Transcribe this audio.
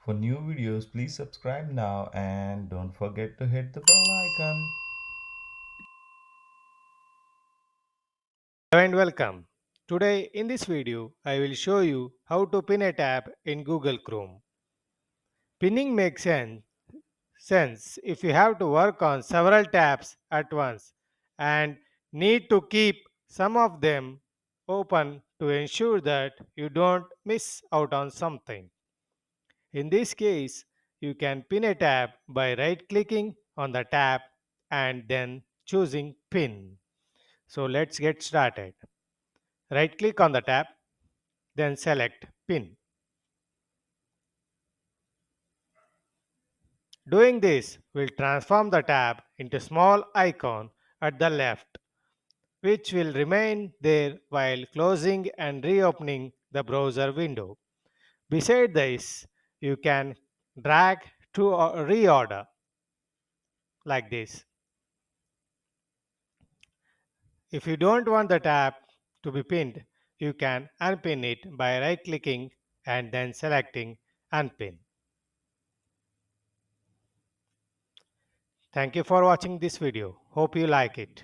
For new videos, please subscribe now and don't forget to hit the bell icon. Hello and welcome. Today in this video, I will show you how to pin a tab in Google Chrome. Pinning makes sense if you have to work on several tabs at once and need to keep some of them open to ensure that you don't miss out on something. In this case, you can pin a tab by right-clicking on the tab and then choosing Pin. So let's get started. Right-click on the tab, then select Pin. Doing this will transform the tab into a small icon at the left, which will remain there while closing and reopening the browser window. Beside this, you can drag to reorder like this. If you don't want the tab to be pinned, you can unpin it by right clicking and then selecting Unpin. Thank you for watching this video. Hope you like it.